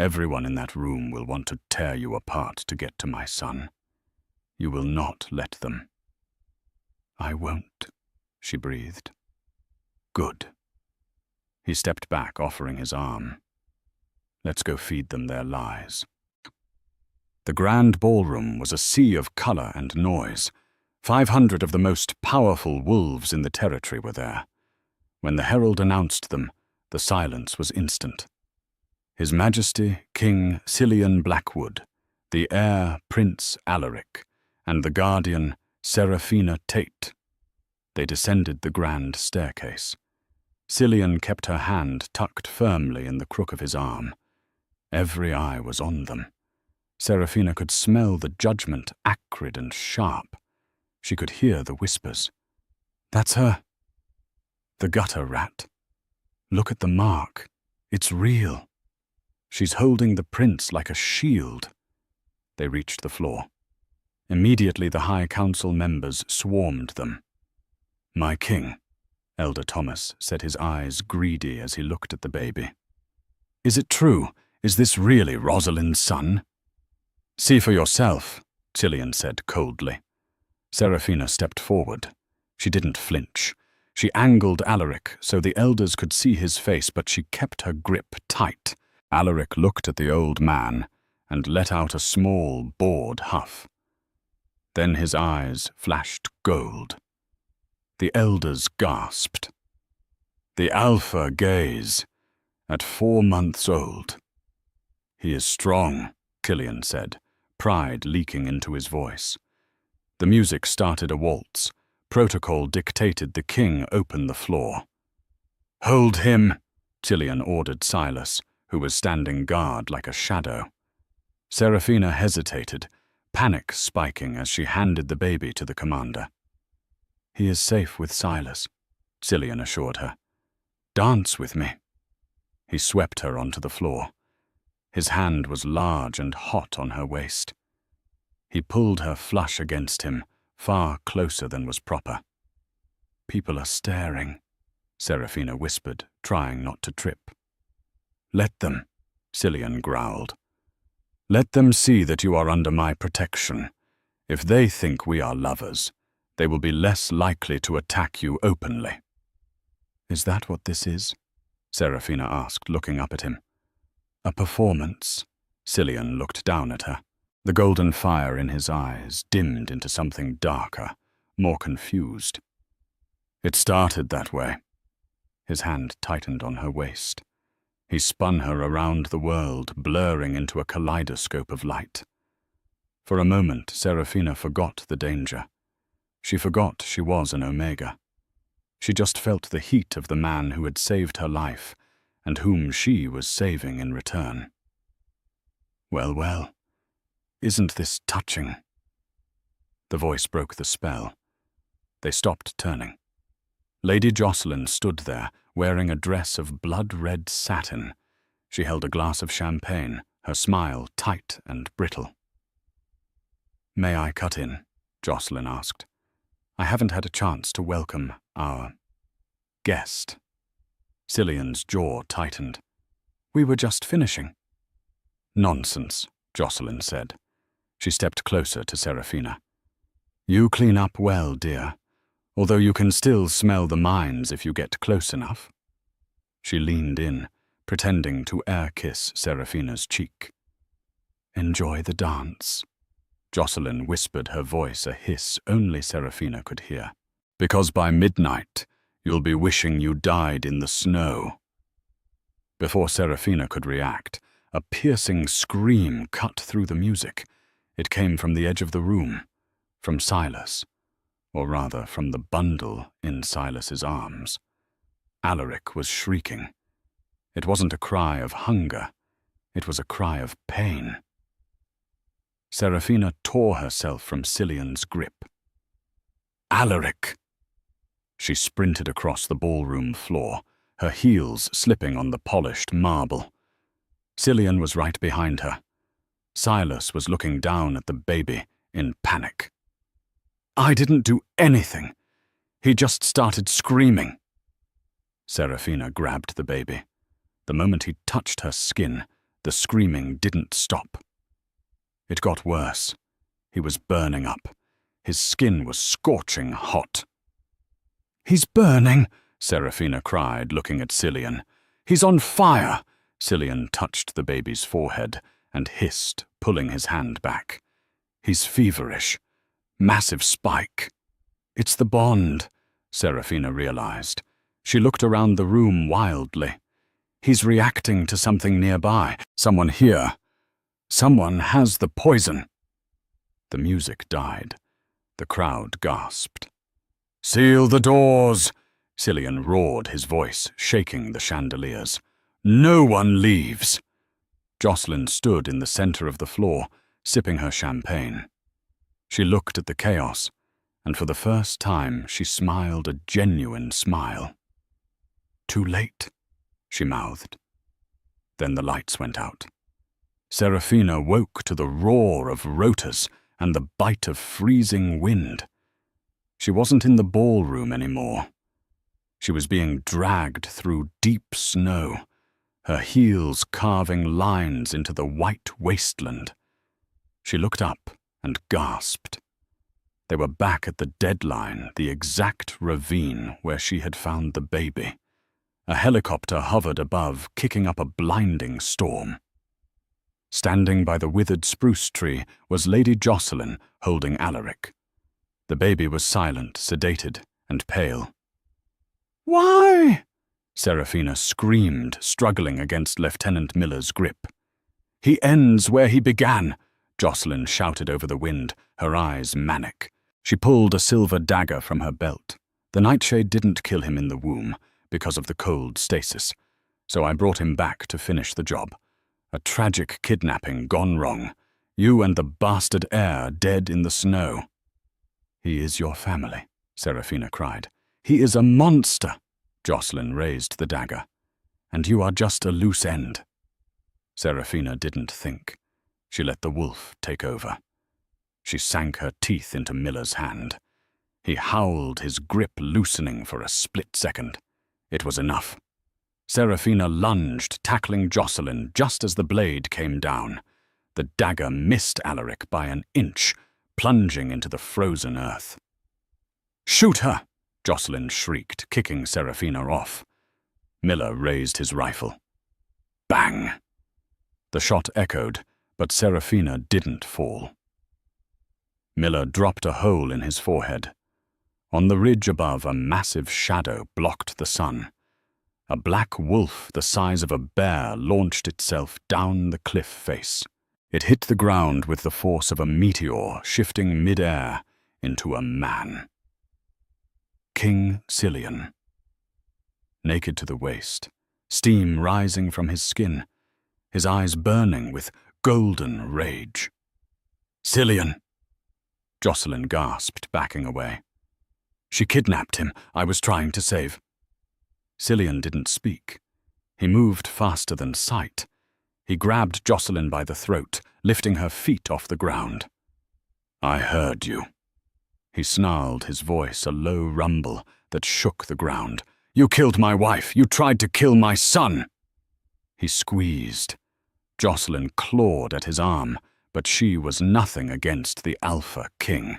Everyone in that room will want to tear you apart to get to my son. You will not let them." "I won't," she breathed. "Good." He stepped back, offering his arm. "Let's go feed them their lies." The grand ballroom was a sea of color and noise. 500 of the most powerful wolves in the territory were there. When the herald announced them, the silence was instant. His Majesty King Cillian Blackwood, the heir Prince Alaric, and the guardian Serafina Tate. They descended the grand staircase. Cillian kept her hand tucked firmly in the crook of his arm. Every eye was on them. Serafina could smell the judgment, acrid and sharp. She could hear the whispers. "That's her. The gutter rat. Look at the mark. It's real. She's holding the prince like a shield." They reached the floor. Immediately the High Council members swarmed them. "My king," Elder Thomas said, his eyes greedy as he looked at the baby. "Is it true? Is this really Rosalind's son?" "See for yourself," Cillian said coldly. Serafina stepped forward. She didn't flinch. She angled Alaric so the elders could see his face, but she kept her grip tight. Alaric looked at the old man and let out a small, bored huff. Then his eyes flashed gold. The elders gasped. "The Alpha gaze, at 4 months old." "He is strong," Cillian said, pride leaking into his voice. The music started a waltz. Protocol dictated the king open the floor. "Hold him," Cillian ordered Silas, who was standing guard like a shadow. Serafina hesitated, panic spiking as she handed the baby to the commander. "He is safe with Silas," Cillian assured her. "Dance with me." He swept her onto the floor. His hand was large and hot on her waist. He pulled her flush against him, far closer than was proper. "People are staring," Serafina whispered, trying not to trip. "Let them," Cillian growled. "Let them see that you are under my protection. If they think we are lovers, they will be less likely to attack you openly." "Is that what this is?" Serafina asked, looking up at him. "A performance?" Cillian looked down at her. The golden fire in his eyes dimmed into something darker, more confused. "It started that way." His hand tightened on her waist. He spun her around the world, blurring into a kaleidoscope of light. For a moment, Serafina forgot the danger. She forgot she was an Omega. She just felt the heat of the man who had saved her life and whom she was saving in return. Well, well, isn't this touching? The voice broke the spell. They stopped turning. Lady Jocelyn stood there, wearing a dress of blood-red satin. She held a glass of champagne, her smile tight and brittle. "May I cut in?" Jocelyn asked. "I haven't had a chance to welcome our guest." Cillian's jaw tightened. "We were just finishing." "Nonsense," Jocelyn said. She stepped closer to Serafina. "You clean up well, dear, although you can still smell the mines if you get close enough." She leaned in, pretending to air-kiss Serafina's cheek. "Enjoy the dance." Jocelyn whispered, her voice a hiss only Serafina could hear. "Because by midnight, you'll be wishing you died in the snow." Before Serafina could react, a piercing scream cut through the music. It came from the edge of the room, from Silas, or rather from the bundle in Silas's arms. Alaric was shrieking. It wasn't a cry of hunger, it was a cry of pain. Serafina tore herself from Cillian's grip. "Alaric!" She sprinted across the ballroom floor, her heels slipping on the polished marble. Cillian was right behind her. Silas was looking down at the baby in panic. "I didn't do anything. He just started screaming." Serafina grabbed the baby. The moment he touched her skin, the screaming didn't stop. It got worse. He was burning up. His skin was scorching hot. "He's burning," Serafina cried, looking at Cillian. "He's on fire!" Cillian touched the baby's forehead and hissed, pulling his hand back. "He's feverish. Massive spike." "It's the bond," Serafina realized. She looked around the room wildly. "He's reacting to something nearby. Someone here. Someone has the poison." The music died. The crowd gasped. "Seal the doors!" Cillian roared, his voice shaking the chandeliers. "No one leaves!" Jocelyn stood in the center of the floor, sipping her champagne. She looked at the chaos, and for the first time she smiled a genuine smile. "Too late," she mouthed. Then the lights went out. Serafina woke to the roar of rotors and the bite of freezing wind. She wasn't in the ballroom anymore. She was being dragged through deep snow, her heels carving lines into the white wasteland. She looked up and gasped. They were back at the deadline, the exact ravine where she had found the baby. A helicopter hovered above, kicking up a blinding storm. Standing by the withered spruce tree was Lady Jocelyn holding Alaric. The baby was silent, sedated, and pale. "Why?" Serafina screamed, struggling against Lieutenant Miller's grip. "He ends where he began," Jocelyn shouted over the wind, her eyes manic. She pulled a silver dagger from her belt. "The nightshade didn't kill him in the womb because of the cold stasis, so I brought him back to finish the job. A tragic kidnapping gone wrong. You and the bastard heir dead in the snow." "He is your family," Serafina cried. "He is a monster." Jocelyn raised the dagger. "And you are just a loose end." Serafina didn't think. She let the wolf take over. She sank her teeth into Miller's hand. He howled, his grip loosening for a split second. It was enough. Serafina lunged, tackling Jocelyn just as the blade came down. The dagger missed Alaric by an inch, plunging into the frozen earth. "Shoot her!" Jocelyn shrieked, kicking Serafina off. Miller raised his rifle. Bang! The shot echoed, but Serafina didn't fall. Miller dropped a hole in his forehead. On the ridge above, a massive shadow blocked the sun. A black wolf the size of a bear launched itself down the cliff face. It hit the ground with the force of a meteor shifting mid-air into a man. King Cillian. Naked to the waist, steam rising from his skin, his eyes burning with golden rage. "Cillian!" Jocelyn gasped, backing away. "She kidnapped him. I was trying to save." Cillian didn't speak. He moved faster than sight. He grabbed Jocelyn by the throat, lifting her feet off the ground. "I heard you." He snarled, his voice a low rumble that shook the ground. "You killed my wife. You tried to kill my son." He squeezed. Jocelyn clawed at his arm, but she was nothing against the Alpha King.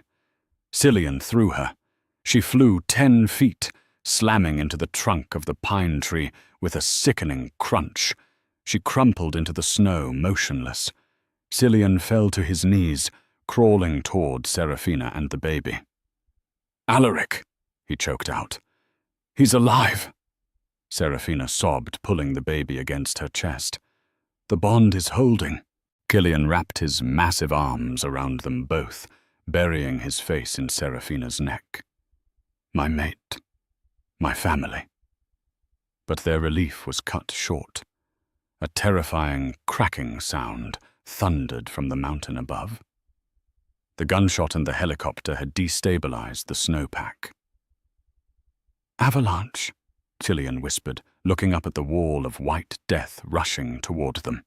Cillian threw her. She flew 10 feet, slamming into the trunk of the pine tree with a sickening crunch. She crumpled into the snow, motionless. Cillian fell to his knees, crawling toward Serafina and the baby. "Alaric," he choked out. "He's alive." Serafina sobbed, pulling the baby against her chest. "The bond is holding." Cillian wrapped his massive arms around them both, burying his face in Serafina's neck. "My mate. My family." But their relief was cut short. A terrifying, cracking sound thundered from the mountain above. The gunshot and the helicopter had destabilized the snowpack. "Avalanche," Cillian whispered, looking up at the wall of white death rushing toward them.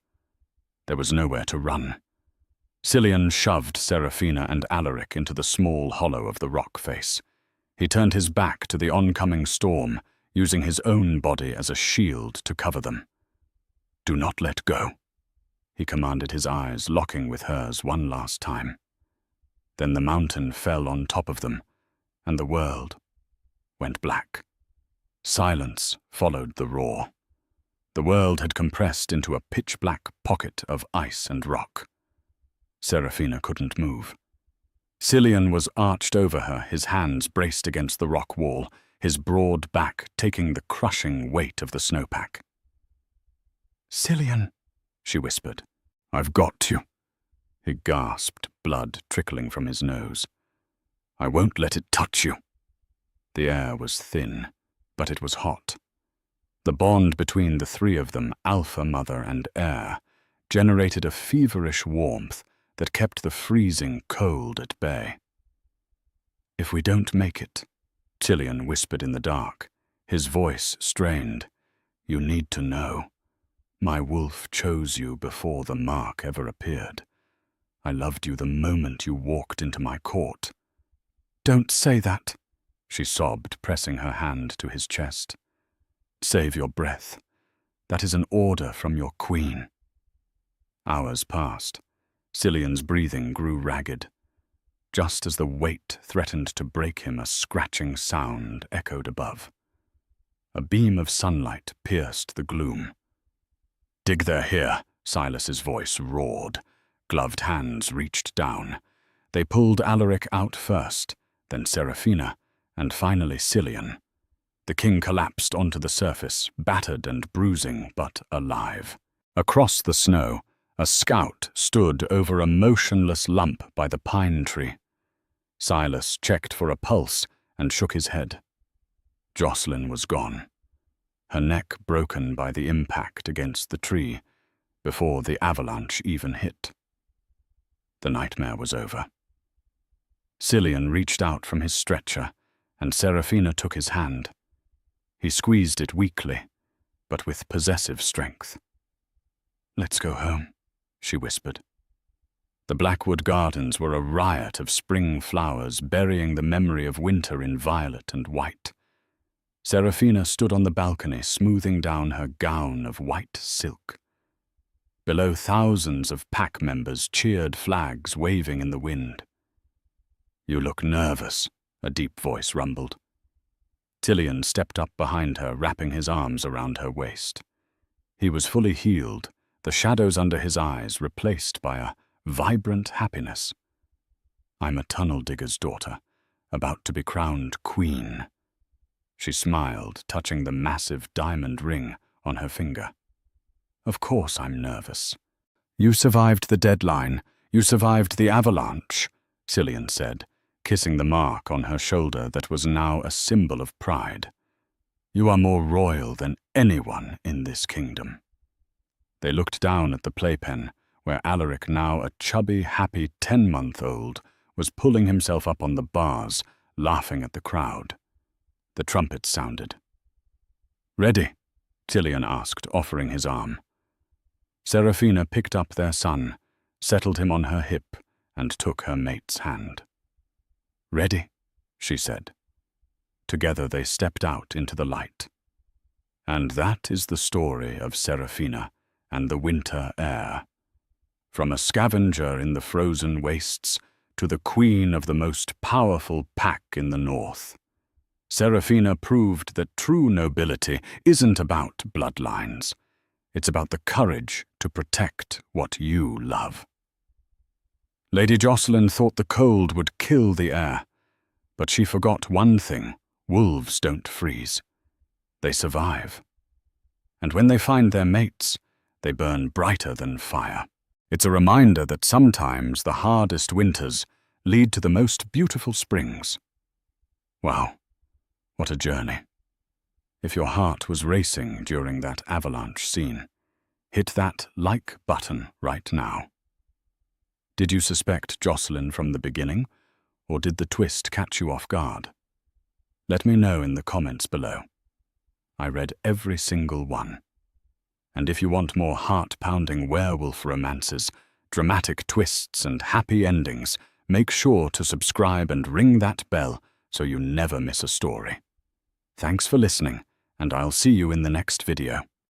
There was nowhere to run. Cillian shoved Serafina and Alaric into the small hollow of the rock face. He turned his back to the oncoming storm, using his own body as a shield to cover them. "Do not let go," he commanded, his eyes locking with hers one last time. Then the mountain fell on top of them, and the world went black. Silence followed the roar. The world had compressed into a pitch-black pocket of ice and rock. Serafina couldn't move. Cillian was arched over her, his hands braced against the rock wall, his broad back taking the crushing weight of the snowpack. "Cillian," she whispered. "I've got you." He gasped, blood trickling from his nose. "I won't let it touch you." The air was thin, but it was hot. The bond between the three of them, alpha mother and heir, generated a feverish warmth that kept the freezing cold at bay. "If we don't make it," Cillian whispered in the dark, his voice strained, "you need to know. My wolf chose you before the mark ever appeared. I loved you the moment you walked into my court." "Don't say that," she sobbed, pressing her hand to his chest. "Save your breath. That is an order from your queen." Hours passed. Cillian's breathing grew ragged. Just as the weight threatened to break him, a scratching sound echoed above. A beam of sunlight pierced the gloom. "Dig there here," Silas's voice roared. Gloved hands reached down. They pulled Alaric out first, then Serafina, and finally Cillian. The king collapsed onto the surface, battered and bruising, but alive. Across the snow, a scout stood over a motionless lump by the pine tree. Silas checked for a pulse and shook his head. Jocelyn was gone, her neck broken by the impact against the tree before the avalanche even hit. The nightmare was over. Cillian reached out from his stretcher, and Serafina took his hand. He squeezed it weakly, but with possessive strength. "Let's go home," she whispered. The Blackwood Gardens were a riot of spring flowers, burying the memory of winter in violet and white. Serafina stood on the balcony, smoothing down her gown of white silk. Below, thousands of pack members cheered, flags waving in the wind. "You look nervous," a deep voice rumbled. Cillian stepped up behind her, wrapping his arms around her waist. He was fully healed, the shadows under his eyes replaced by a vibrant happiness. "I'm a tunnel digger's daughter, about to be crowned queen." She smiled, touching the massive diamond ring on her finger. "Of course I'm nervous." "You survived the deadline. You survived the avalanche," Cillian said, kissing the mark on her shoulder that was now a symbol of pride. "You are more royal than anyone in this kingdom." They looked down at the playpen, where Alaric, now a chubby, happy 10-month-old, was pulling himself up on the bars, laughing at the crowd. The trumpets sounded. "Ready?" Tilion asked, offering his arm. Seraphina picked up their son, settled him on her hip, and took her mate's hand. "Ready?" she said. Together they stepped out into the light. And that is the story of Seraphina and the winter air. From a scavenger in the frozen wastes to the queen of the most powerful pack in the north, Seraphina proved that true nobility isn't about bloodlines. It's about the courage to protect what you love. Lady Jocelyn thought the cold would kill the air, but she forgot one thing: wolves don't freeze. They survive. And when they find their mates, they burn brighter than fire. It's a reminder that sometimes the hardest winters lead to the most beautiful springs. Wow, what a journey. If your heart was racing during that avalanche scene, hit that like button right now. Did you suspect Jocelyn from the beginning, or did the twist catch you off guard? Let me know in the comments below. I read every single one. And if you want more heart-pounding werewolf romances, dramatic twists and happy endings, make sure to subscribe and ring that bell so you never miss a story. Thanks for listening, and I'll see you in the next video.